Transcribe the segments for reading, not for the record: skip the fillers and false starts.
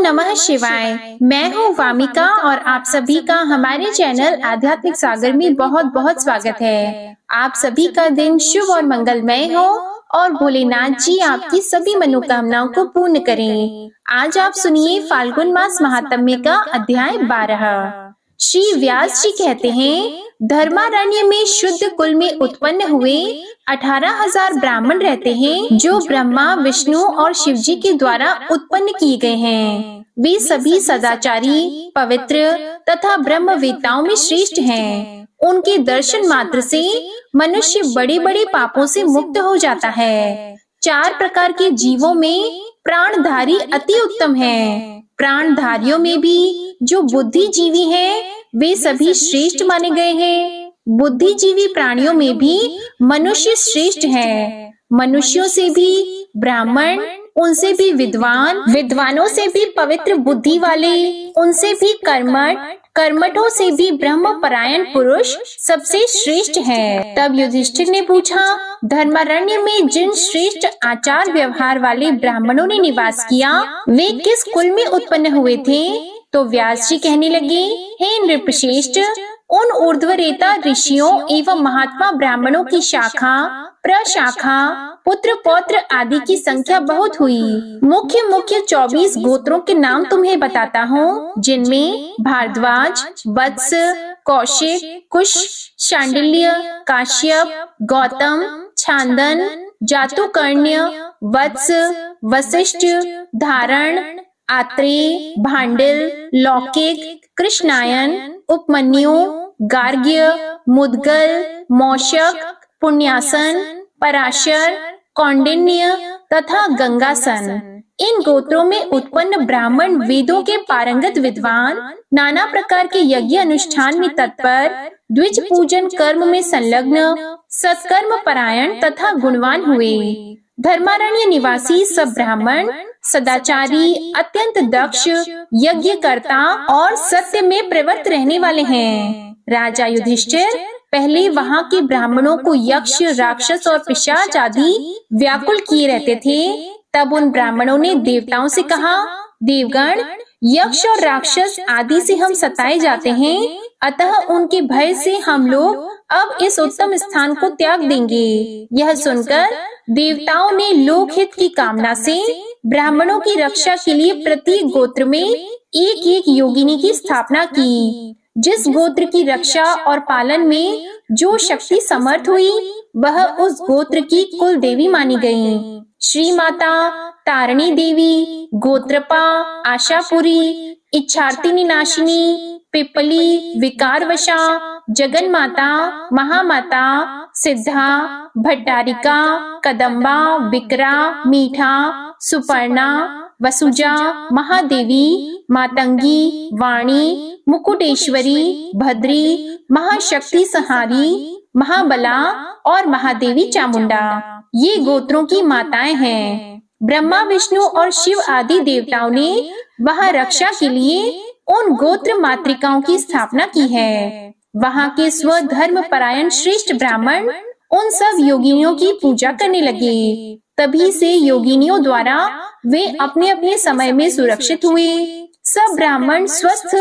नमः शिवाय। मैं हूँ वामिका और आप सभी का हमारे चैनल आध्यात्मिक सागर में बहुत बहुत स्वागत है। आप सभी का दिन शुभ और मंगलमय हो और भोलेनाथ जी आपकी सभी मनोकामनाओं को पूर्ण करें। आज आप सुनिए फाल्गुन मास महात्म्य का अध्याय 12। श्री व्यास जी कहते हैं, धर्मारण्य में शुद्ध कुल में उत्पन्न हुए 18,000 ब्राह्मण रहते हैं, जो ब्रह्मा, विष्णु और शिव जी के द्वारा उत्पन्न किए गए हैं। वे सभी सदाचारी, पवित्र तथा ब्रह्मवेत्ताओं में श्रेष्ठ हैं। उनके दर्शन मात्र से मनुष्य बड़े बड़े पापों से मुक्त हो जाता है। 4 प्रकार के जीवों में प्राणधारी अति उत्तम है। प्राणधारियों में भी जो बुद्धिजीवी हैं, वे सभी श्रेष्ठ माने गए हैं। बुद्धिजीवी प्राणियों में भी मनुष्य श्रेष्ठ है। मनुष्यों से भी ब्राह्मण, उनसे भी विद्वान, विद्वानों से भी पवित्र बुद्धि वाले, उनसे भी कर्मठ, कर्मठों से भी ब्रह्म परायण पुरुष सबसे श्रेष्ठ है। तब युधिष्ठिर ने पूछा, धर्मारण्य में जिन श्रेष्ठ आचार व्यवहार वाले ब्राह्मणों ने निवास किया, वे किस कुल में उत्पन्न हुए थे? तो व्यास जी कहने लगे, हे नृपश्रेष्ठ, उन ऊर्ध्वरेता ऋषियों एवं महात्मा ब्राह्मणों की शाखा, प्रशाखा, पुत्र पौत्र आदि की संख्या बहुत हुई। मुख्य मुख्य 24 गोत्रों के नाम तुम्हें बताता हूँ, जिनमें भारद्वाज, वत्स, कौशिक, कुश, शांडिल्य, काश्यप, गौतम, छांदन, जातुकर्ण्य, वत्स, वशिष्ठ, धारण, आत्रेय, भांडिल, लौकिक, कृष्णायन, उपमन्यु, गार्ग्य, मुद्गल, मौशक, पुण्यासन, पराशर, कौंडिन्य तथा गंगासन। इन गोत्रों में उत्पन्न ब्राह्मण वेदों के पारंगत विद्वान, नाना प्रकार के यज्ञ अनुष्ठान में तत्पर, द्विज पूजन कर्म में संलग्न, सत्कर्म परायण तथा गुणवान हुए। धर्मारण्य निवासी सब ब्राह्मण सदाचारी, अत्यंत दक्ष, यज्ञकर्ता और सत्य में प्रवृत्त रहने वाले हैं। राजा युधिष्ठिर पहले वहाँ के ब्राह्मणों को यक्ष, राक्षस और पिशाच आदि व्याकुल किए रहते थे। तब उन ब्राह्मणों ने देवताओं से कहा, देवगण, यक्ष और राक्षस आदि से हम सताए जाते हैं, अतः उनके भय से हम लोग अब इस उत्तम स्थान को त्याग देंगे। यह सुनकर देवताओं ने लोकहित की कामना से ब्राह्मणों की रक्षा के लिए प्रत्येक गोत्र में एक एक योगिनी की स्थापना की। जिस गोत्र की रक्षा और पालन में जो शक्ति समर्थ हुई, वह उस गोत्र की कुल देवी मानी गयी। श्री माता तारिणी देवी, गोत्रपा, आशापुरी, इच्छार्थिनी नाशिनी, पिपली, विकारवशा, जगन माता, महामाता, सिद्धा, भट्टारिका, कदम्बा, विकरा, मीठा, सुपर्णा, वसुजा, महादेवी, मातंगी, वाणी, मुकुटेश्वरी, भद्री, महाशक्ति संहारी, महाबला और महादेवी चामुंडा, ये गोत्रों की माताएं हैं। ब्रह्मा, विष्णु और शिव आदि देवताओं ने वहाँ रक्षा के लिए उन गोत्र मातृकाओं की स्थापना की है। वहाँ के स्वधर्म परायण श्रेष्ठ ब्राह्मण उन सब योगिनियों की पूजा करने लगे। तभी से योगिनियों द्वारा वे अपने अपने समय में सुरक्षित हुए। सब ब्राह्मण स्वस्थ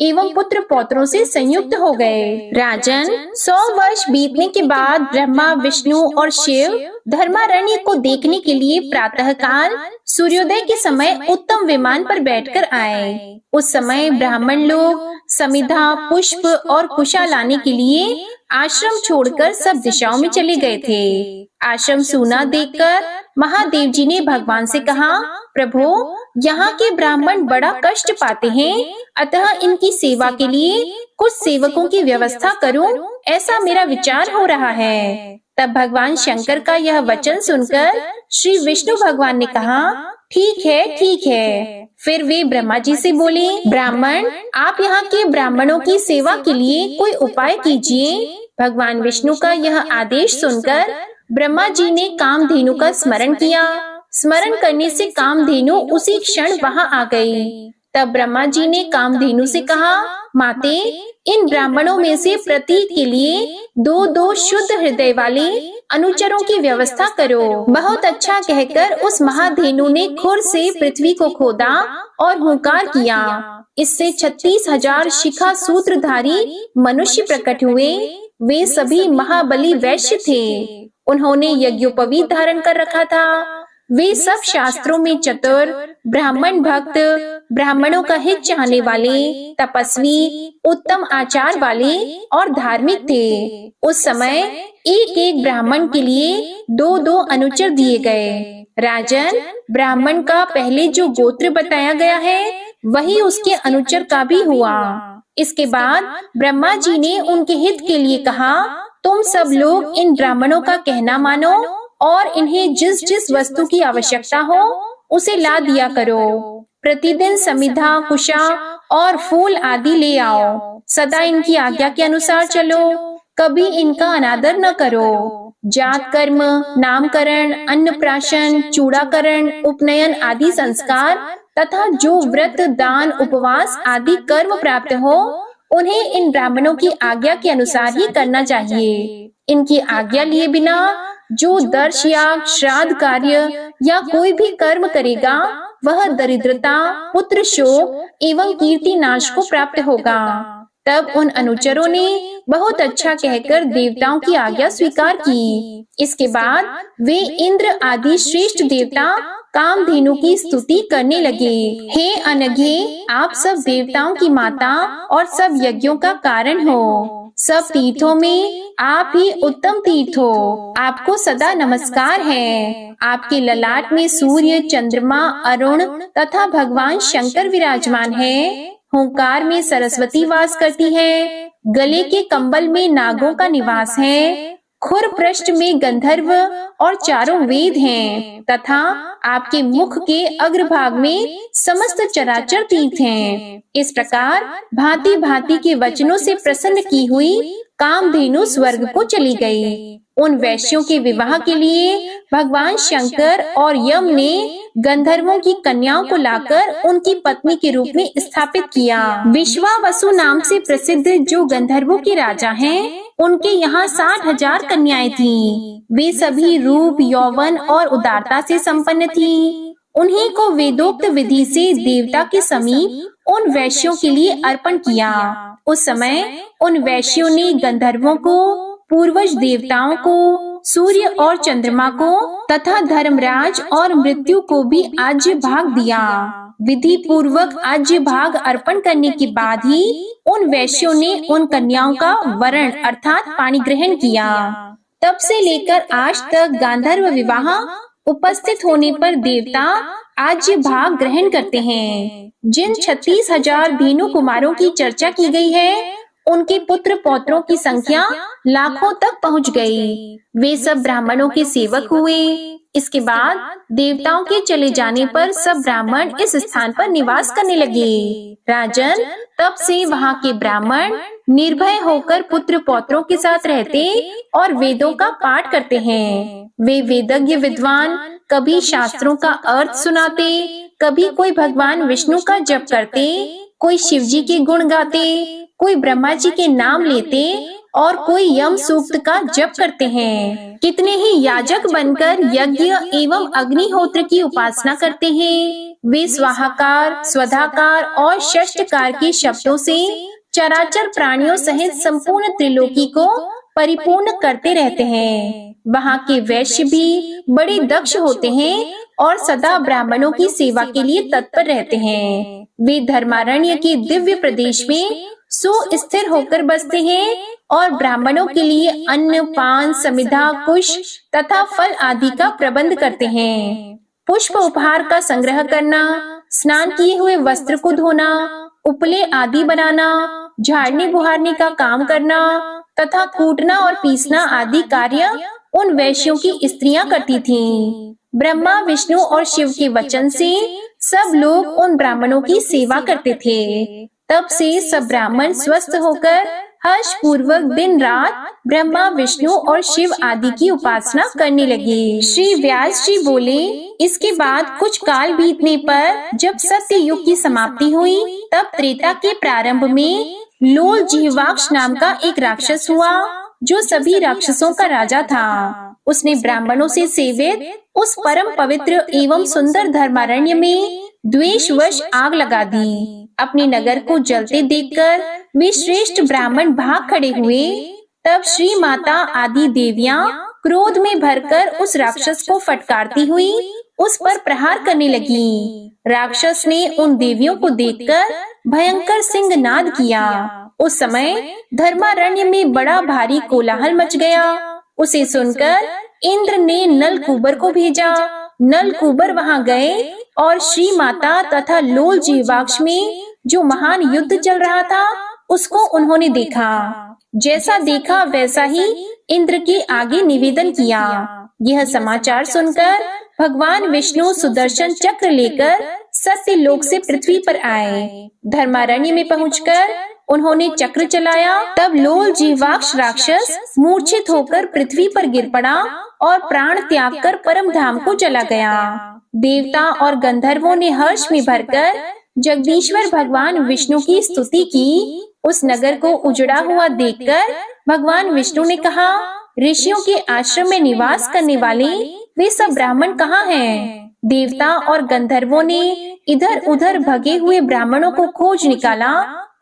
एवं पुत्र पौत्रों से संयुक्त हो गए। राजन, 100 वर्ष बीतने के बाद ब्रह्मा, विष्णु और शिव धर्मारण्य को देखने के लिए प्रातःकाल सूर्योदय के समय उत्तम विमान पर बैठकर आए। उस समय ब्राह्मण लोग समिधा, पुष्प और कुशा लाने के लिए आश्रम छोड़कर सब दिशाओं में चले गए थे। आश्रम सूना देखकर महादेव जी ने भगवान से कहा, प्रभु, यहाँ के ब्राह्मण बड़ा कष्ट पाते हैं, अतः इनकी सेवा के लिए कुछ सेवकों की व्यवस्था करूं, ऐसा मेरा विचार हो रहा है। तब भगवान शंकर का यह वचन सुनकर श्री विष्णु भगवान ने कहा, ठीक है, ठीक है। फिर वे ब्रह्मा जी से बोले, ब्राह्मण, आप यहाँ के ब्राह्मणों की सेवा के लिए कोई उपाय कीजिए। भगवान विष्णु का यह आदेश सुनकर ब्रह्मा जी ने कामधेनु का स्मरण किया। स्मरण करने से कामधेनु उसी क्षण वहाँ आ गई। तब ब्रह्मा जी ने कामधेनु से कहा, माते, इन ब्राह्मणों में से प्रत्येक के लिए 2-2 शुद्ध हृदय वाले अनुचरों की व्यवस्था करो। बहुत अच्छा कहकर उस महाधेनु ने खुर से पृथ्वी को खोदा और हुंकार किया। इससे 36,000 शिखा सूत्रधारी मनुष्य प्रकट हुए। वे सभी महाबली वैश्य थे। उन्होंने यज्ञोपवीत धारण कर रखा था। वे सब शास्त्रों में चतुर, ब्राह्मण भक्त, ब्राह्मणों का हित चाहने वाले, तपस्वी, उत्तम आचार वाले और धार्मिक थे। उस समय एक एक ब्राह्मण के लिए 2-2 अनुचर दिए गए। राजन, ब्राह्मण का पहले जो गोत्र बताया गया है वही उसके अनुचर का भी हुआ। इसके बाद ब्रह्मा जी ने उनके हित के लिए कहा, तुम सब लोग इन ब्राह्मणों का कहना मानो और इन्हें जिस जिस वस्तु की आवश्यकता हो उसे ला दिया करो। प्रतिदिन समिधा, कुशा और फूल आदि ले आओ। सदा इनकी आज्ञा के अनुसार चलो। कभी इनका अनादर न करो। जात कर्म, नामकरण, अन्नप्राशन, चूड़ाकरण, उपनयन आदि संस्कार तथा जो व्रत, दान, उपवास आदि कर्म प्राप्त हो उन्हें इन ब्राह्मणों की आज्ञा के अनुसार ही करना चाहिए। इनकी आज्ञा लिए बिना जो दर्श याग, श्राद्ध कार्य या कोई भी कर्म करेगा वह दरिद्रता, पुत्र शोक एवं कीर्ति नाश को प्राप्त होगा। तब उन अनुचरों ने बहुत अच्छा कहकर देवताओं की आज्ञा स्वीकार की। इसके बाद वे इंद्र आदि श्रेष्ठ देवता कामधेनु की स्तुति करने लगे। हे अनघे, आप सब देवताओं की माता और सब यज्ञों का कारण हो। सब तीर्थों में आप ही उत्तम तीर्थ हो। आपको सदा नमस्कार है। आपके ललाट में सूर्य, चंद्रमा, अरुण तथा भगवान शंकर विराजमान है। हुंकार में सरस्वती वास करती है। गले के कंबल में नागों का निवास है। खुर पृष्ठ में गंधर्व और चारों वेद हैं तथा आपके मुख के अग्रभाग में समस्त चराचर तीर्थ हैं। इस प्रकार भांति भांति के वचनों से प्रसन्न की हुई कामधेनु स्वर्ग को चली गई। उन वैश्यों के विवाह के लिए भगवान शंकर और यम ने गंधर्वों की कन्याओं को लाकर उनकी पत्नी के रूप में स्थापित किया। विश्वावसु नाम से प्रसिद्ध जो गंधर्वों के राजा हैं, उनके यहाँ 60,000 कन्याएं थीं। वे सभी रूप, यौवन और उदारता से संपन्न थीं। उन्हीं को वेदोक्त विधि से देवता के समीप उन वैश्यों के लिए अर्पण किया। उस समय उन वैश्यों ने गंधर्वों को, पूर्वज देवताओं को, सूर्य और चंद्रमा को तथा धर्मराज और मृत्यु को भी आज्य भाग दिया। विधि पूर्वक आज्य भाग अर्पण करने के बाद ही उन वैश्यों ने उन कन्याओं का वरण अर्थात पाणी ग्रहण किया। तब से लेकर आज तक गांधर्व विवाह उपस्थित होने पर देवता आज्य भाग ग्रहण करते हैं। जिन 36,000 धेनु कुमारों की चर्चा की गई है, उनके पुत्र पौत्रों की संख्या लाखों तक पहुंच गई। वे सब ब्राह्मणों के सेवक हुए। इसके बाद देवताओं के चले जाने पर सब ब्राह्मण इस स्थान पर निवास करने लगे। राजन, तब से वहाँ के ब्राह्मण निर्भय होकर पुत्र पौत्रों के साथ रहते और वेदों का पाठ करते हैं। वे वेदज्ञ विद्वान कभी शास्त्रों का अर्थ सुनाते, कभी कोई भगवान विष्णु का जप करते, कोई शिव जी के गुण गाते, कोई ब्रह्मा जी के नाम लेते और कोई यम सूक्त का जप करते हैं। कितने ही याजक बनकर यज्ञ एवं अग्निहोत्र की उपासना करते हैं। वे स्वाहाकार, स्वधाकार और षष्ठकार के शब्दों से चराचर प्राणियों सहित संपूर्ण त्रिलोकी को परिपूर्ण करते रहते हैं। वहाँ के वैश्य भी बड़े दक्ष होते हैं और सदा ब्राह्मणों की सेवा के लिए तत्पर रहते हैं। वे धर्मारण्य के दिव्य प्रदेश में सुस्थिर होकर बसते हैं और ब्राह्मणों के लिए अन्न, पान, समिधा, कुश तथा फल आदि का प्रबंध करते हैं। पुष्प उपहार का संग्रह करना, स्नान किए हुए वस्त्र को धोना, उपले आदि बनाना, झाड़ने बुहारने का काम करना तथा कूटना और पीसना आदि कार्य उन वैश्यों की स्त्रियां करती थीं। ब्रह्मा, विष्णु और शिव के वचन से सब लोग उन ब्राह्मणों की सेवा करते थे। तब से सब ब्राह्मण स्वस्थ होकर हर्ष पूर्वक दिन रात ब्रह्मा, विष्णु और शिव आदि की उपासना करने लगे। श्री व्यास जी बोले, इसके बाद कुछ काल बीतने पर जब सत्य युग की समाप्ति हुई, तब त्रेता के प्रारंभ में लोल जिह्वाक्ष नाम का एक राक्षस हुआ जो सभी राक्षसों का राजा था। उसने ब्राह्मणों से सेवित उस परम पवित्र एवं सुंदर धर्मारण्य में द्वेषवश आग लगा दी। अपने नगर को जलते देखकर वे श्रेष्ठ ब्राह्मण भाग खड़े हुए। तब श्री माता आदि देवियां क्रोध में भरकर उस राक्षस को फटकारती हुई उस पर प्रहार करने लगी। राक्षस ने उन देवियों को देखकर भयंकर सिंहनाद किया। उस समय धर्मारण्य में बड़ा भारी कोलाहल मच गया। उसे सुनकर इंद्र ने नलकूबर को भेजा। नलकूबर वहां गए और श्री माता तथा लोल जिह्वाक्ष में जो महान युद्ध चल रहा था उसको उन्होंने देखा। जैसा देखा वैसा ही इंद्र के आगे निवेदन किया। यह समाचार सुनकर भगवान विष्णु सुदर्शन चक्र लेकर सत्यलोक से पृथ्वी पर आए। धर्मारण्य में पहुंचकर उन्होंने चक्र चलाया। तब लोल जिह्वाक्ष राक्षस मूर्छित होकर पृथ्वी पर गिर पड़ा और प्राण त्याग कर परम धाम को चला गया। देवता और गंधर्वों ने हर्ष में भरकर जगदीश्वर भगवान विष्णु की स्तुति की। उस नगर को उजड़ा हुआ देखकर भगवान विष्णु ने कहा, ऋषियों के आश्रम में निवास करने वाले वे सब ब्राह्मण कहाँ हैं? देवता और गंधर्वों ने इधर उधर भगे हुए ब्राह्मणों को खोज निकाला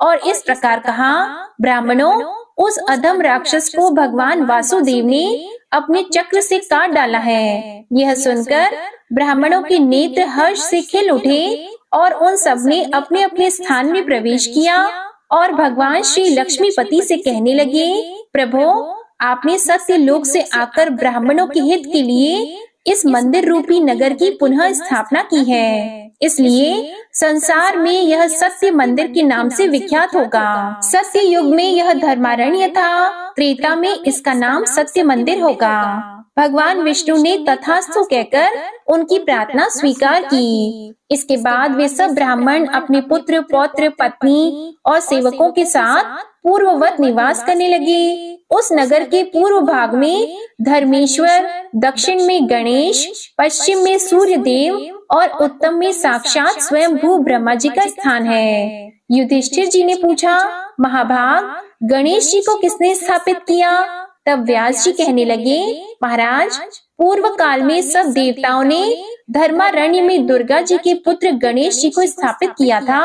और इस प्रकार कहा, ब्राह्मणों, उस अधम राक्षस को भगवान वासुदेव ने अपने चक्र से काट डाला है। यह सुनकर ब्राह्मणों के नेत्र हर्ष से खिल उठे और उन सब ने अपने अपने स्थान में प्रवेश किया और भगवान श्री लक्ष्मीपति से कहने लगे, प्रभो, आपने सत्यलोक से आकर ब्राह्मणों के हित के लिए इस मंदिर रूपी नगर की पुनः स्थापना की है, इसलिए संसार में यह सत्य मंदिर के नाम से विख्यात होगा। सत्य युग में यह धर्मारण्य था, त्रेता में इसका नाम सत्य मंदिर होगा। भगवान विष्णु ने तथास्तु कहकर उनकी प्रार्थना स्वीकार की। इसके बाद वे सब ब्राह्मण अपने पुत्र, पौत्र, पत्नी और सेवकों के साथ पूर्ववत निवास करने लगे। उस नगर के पूर्व भाग में धर्मेश्वर, दक्षिण में गणेश, पश्चिम में सूर्य देव और उत्तर में साक्षात स्वयं भू ब्रह्मा जी का स्थान है। युधिष्ठिर जी ने पूछा, महाभाग, गणेश जी को किसने स्थापित किया? तब व्यास जी कहने लगे, महाराज, पूर्व काल में सब देवताओं ने धर्मारण्य में दुर्गा जी के पुत्र गणेश जी को स्थापित किया था।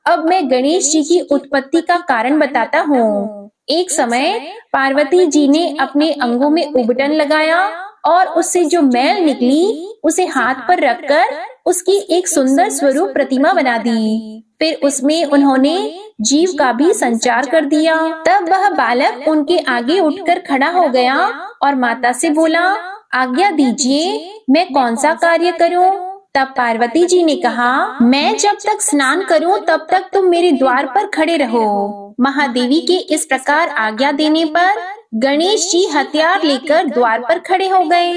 अब मैं गणेश जी की उत्पत्ति का कारण बताता हूँ। एक समय पार्वती जी ने अपने अंगों में उबटन लगाया और उससे जो मैल निकली उसे हाथ पर रखकर उसकी एक सुंदर स्वरूप प्रतिमा बना दी। फिर उसमें उन्होंने जीव का भी संचार कर दिया। तब वह बालक उनके आगे उठकर खड़ा हो गया और माता से बोला, आज्ञा दीजिए, मैं कौन सा कार्य करूं? तब पार्वती जी ने कहा, मैं जब तक स्नान करूं तब तक तुम मेरे द्वार पर खड़े रहो। महादेवी के इस प्रकार आज्ञा देने पर गणेश जी हथियार लेकर द्वार पर खड़े हो गए।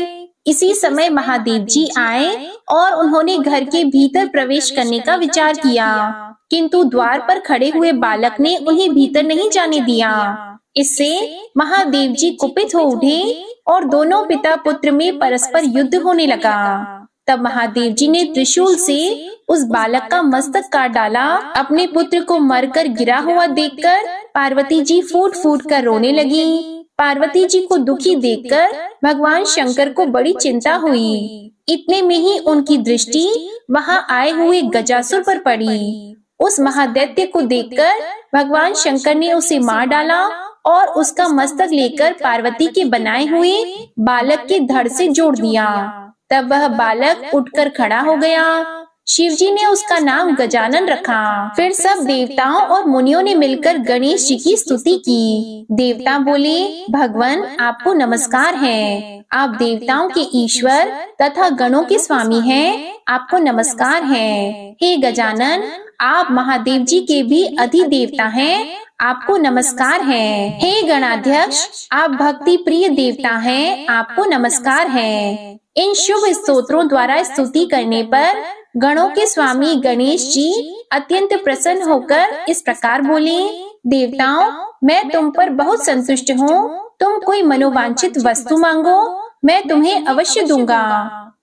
इसी समय महादेव जी आए और उन्होंने घर के भीतर प्रवेश करने का विचार किया, किंतु द्वार पर खड़े हुए बालक ने उन्हें भीतर नहीं जाने दिया। इससे महादेव जी कुपित हो उठे और दोनों पिता पुत्र में परस्पर युद्ध होने लगा। तब महादेव जी ने त्रिशूल से उस बालक का मस्तक काट डाला। अपने पुत्र को मरकर गिरा हुआ देखकर पार्वती जी फूट फूट कर रोने लगी। पार्वती जी को दुखी देखकर भगवान शंकर को बड़ी चिंता हुई। इतने में ही उनकी दृष्टि वहां आए हुए गजासुर पर पड़ी। उस महादैत्य को देखकर भगवान शंकर ने उसे मार डाला और उसका मस्तक लेकर पार्वती के बनाए हुए बालक के धड़ से जोड़ दिया। तब वह बालक उठकर खड़ा हो गया। शिव जी ने उसका नाम गजानन रखा। फिर सब देवताओं और मुनियों ने मिलकर गणेश जी की स्तुति की। देवता बोले, भगवान, आपको नमस्कार है। आप देवताओं के ईश्वर तथा गणों के स्वामी हैं। आपको नमस्कार है। हे गजानन, आप महादेव जी के भी अधिदेवता हैं। आपको नमस्कार है। हे गणाध्यक्ष, आप भक्ति प्रिय देवता हैं। आपको नमस्कार है। इन शुभ स्तोत्रों द्वारा स्तुति करने पर गणों के स्वामी गणेश जी अत्यंत प्रसन्न होकर इस प्रकार बोले, देवताओं, मैं तुम पर बहुत संतुष्ट हूँ। तुम कोई मनोवांछित वस्तु मांगो, मैं तुम्हें अवश्य दूंगा।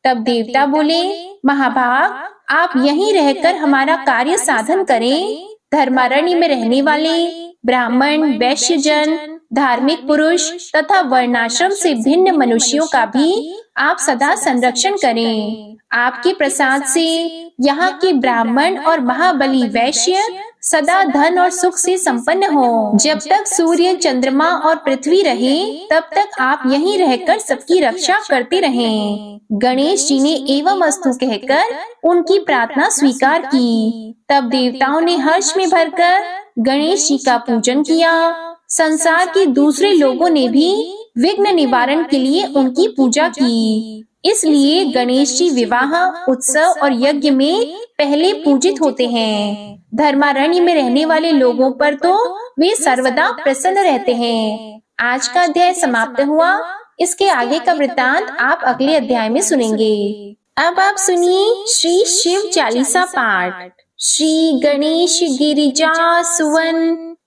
तब देवता बोले, महाभाग, आप यहीं रहकर हमारा कार्य साधन करें। धर्मारण्य में रहने वाले ब्राह्मण, वैश्य जन, धार्मिक पुरुष तथा वर्णाश्रम से भिन्न मनुष्यों का भी आप सदा संरक्षण करें। आपके प्रसाद से यहाँ के ब्राह्मण और महाबली वैश्य सदा धन और सुख से संपन्न हो। जब तक सूर्य, चंद्रमा और पृथ्वी रहे तब तक आप यहीं रहकर सबकी रक्षा करते रहें। गणेश जी ने एवं अस्तु कहकर उनकी प्रार्थना स्वीकार की। तब देवताओं ने हर्ष में भरकर गणेश जी का पूजन किया। संसार के दूसरे लोगों ने भी विघ्न निवारण के लिए उनकी पूजा की। इसलिए गणेश जी विवाह, उत्सव और यज्ञ में पहले पूजित होते हैं। धर्मारण्य में रहने वाले लोगों पर तो वे सर्वदा प्रसन्न रहते हैं। आज का अध्याय समाप्त हुआ। इसके आगे का वृत्तांत आप अगले अध्याय में सुनेंगे। अब आप सुनिए श्री शिव चालीसा पाठ। श्री गणेश गिरिजा सुवन,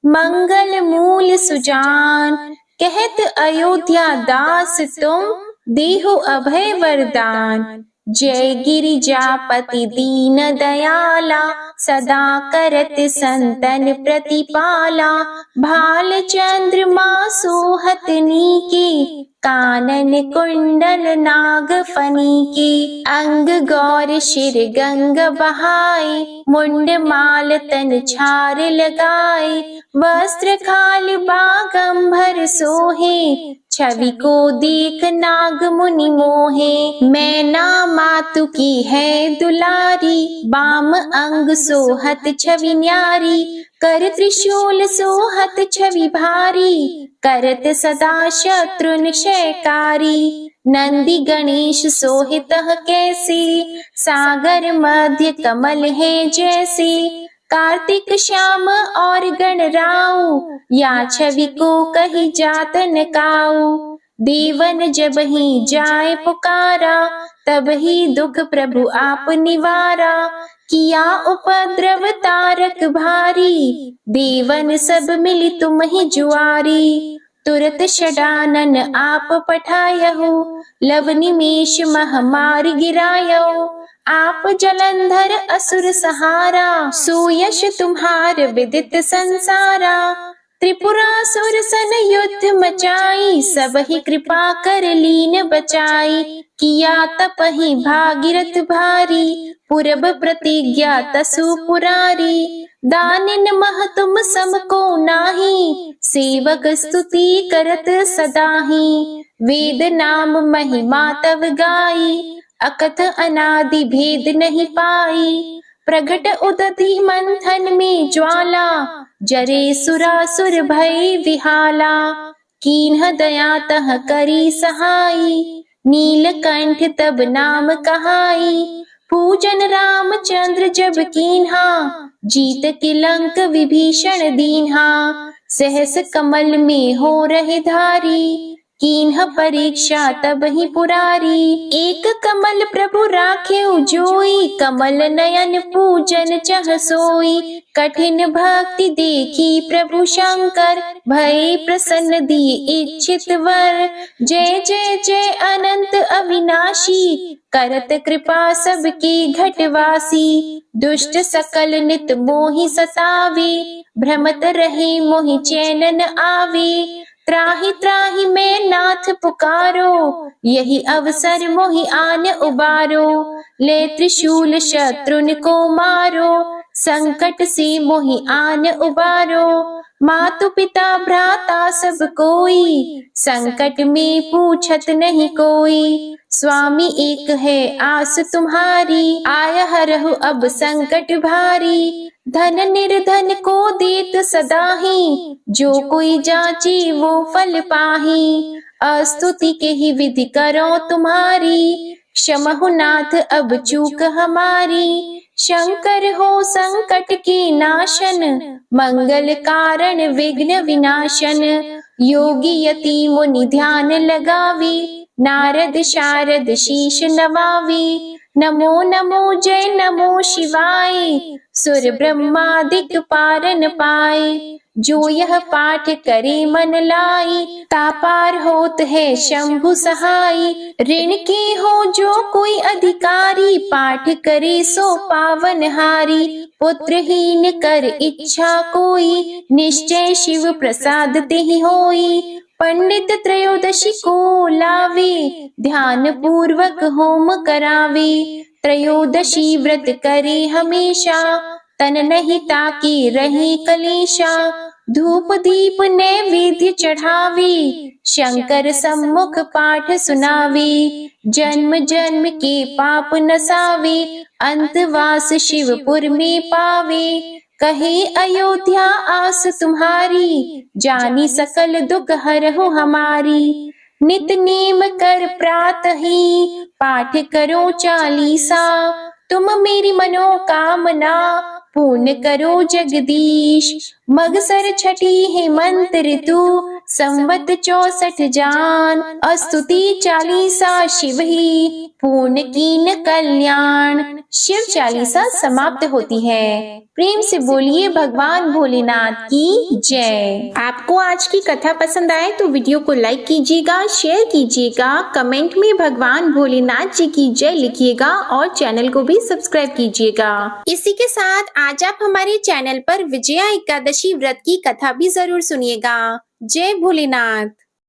मंगल मूल सुजान, कहत अयोध्या दास तुम, देहो अभय वरदान। जय गिरिजापति दीन दयाला, सदा करत संतन प्रतिपाला। भाल चंद्रमा सोहत नीके, कानन कुंडल नाग फनी के। अंग गौर शिर गंग बहाए, मुंड माल तन छार लगाए। वस्त्र खाल बागंबर सोहे, छवि को देख नाग मुनि मोहे। मैना मातु की है दुलारी, बाम अंग सोहत छवि न्यारी। कर त्रिशूल सोहत छवि भारी, करत सदा शत्रु निशयकारी। नंदी गणेश सोहित कैसे, सागर मध्य कमल है जैसे। कार्तिक श्याम और गणराऊ, या छवि को कही जात न काऊ। देवन जब ही जाए पुकारा, तब ही दुख प्रभु आप निवारा। किया उपद्रव तारक भारी, देवन सब मिली तुम ही जुआरी। तुरत षडानन आप पठायहु, लव निमेष महामारी गिरायहु। आप जलंधर असुर सहारा, सुयश तुम्हार विदित संसारा। त्रिपुरासुर सन युद्ध मचाई, सब ही कृपा कर लीन बचाई। किया तपहि भागीरथ भारी, पूरब प्रतिज्ञा तसु पुरारी। दानिन मह तुम सम को नाही, सेवक स्तुति करत सदाही। वेद नाम महिमा तव गाई, अकथ अनादि भेद नहीं पाई। प्रगट उदधि मंथन में ज्वाला, जरे सुरासुर भय विहाला। कीन्ह दया तह करी सहाई, नीलकंठ तब नाम कहाई। पूजन रामचंद्र जब कीन्हा, जीत के लंक विभीषण दीन्हा। सहस कमल में हो रहे धारी, कीन्ह परीक्षा तब ही पुरारी। एक कमल प्रभु राखे जोई, कमल नयन पूजन चह सोई। कठिन भक्ति देखी प्रभु शंकर, भय प्रसन्न दिए इच्छित वर। जय जय जय अनंत अविनाशी, करत कृपा सबकी घटवासी। दुष्ट सकल नित मोहि सतावे, भ्रमत रहे मोहि चैन न आवे। त्राहि त्राहि मैं नाथ पुकारो, यही अवसर मोहि आन उबारो। ले त्रिशूल शत्रुन को मारो, संकट से मोहि आन उबारो। मातु पिता भ्राता सब कोई, संकट में पूछत नहीं कोई। स्वामी एक है आस तुम्हारी, आया हरहु अब संकट भारी। धन निर्धन को देत सदाही, जो कोई जाचे वो फल पाही। अस्तुति के ही विधि करो तुम्हारी, क्षमहु नाथ अब चूक हमारी। शंकर हो संकट के नाशन, मंगल कारण विघ्न विनाशन। योगी यति मुनि ध्यान लगावे, नारद शारद शीश नवावे। नमो नमो जय नमो शिवाय, सुर ब्रह्मा दिक्पारन पाए। जो यह पाठ करे मन लाई, तापार होत है शंभु सहाय। ऋण के हो जो कोई अधिकारी, पाठ करे सो पावन हारी। पुत्रहीन कर इच्छा कोई, निश्चय शिव प्रसाद तेहि होई। पंडित त्रयोदशी को लावे, ध्यान पूर्वक होम करावे। त्रयोदशी व्रत करे हमेशा, तन नहीं ताकि रहे कलेशा। धूप दीप नैवेद्य चढ़ावे, शंकर सम्मुख पाठ सुनावे। जन्म जन्म के पाप नसावे, अंतवास शिवपुर में पावे। कहे अयोध्या आस तुम्हारी, जानी सकल दुख हरहु हमारी। नित नेम कर प्रातः ही, पाठ करो चालीसा। तुम मेरी मनोकामना, पूर्ण करो जगदीश। मगसर छठी है मंत्र ऋतु, संवत 64 जान। स्तुति चालीसा शिव ही, पूर्ण कीन कल्याण। शिव चालीसा समाप्त होती है। प्रेम से बोलिए भगवान भोलेनाथ की जय। आपको आज की कथा पसंद आए तो वीडियो को लाइक कीजिएगा, शेयर कीजिएगा, कमेंट में भगवान भोलेनाथ जी की जय लिखिएगा और चैनल को भी सब्सक्राइब कीजिएगा। इसी के साथ आज आप हमारे चैनल पर विजया एकादशी व्रत की कथा भी जरूर सुनिएगा। जय भोलेनाथ।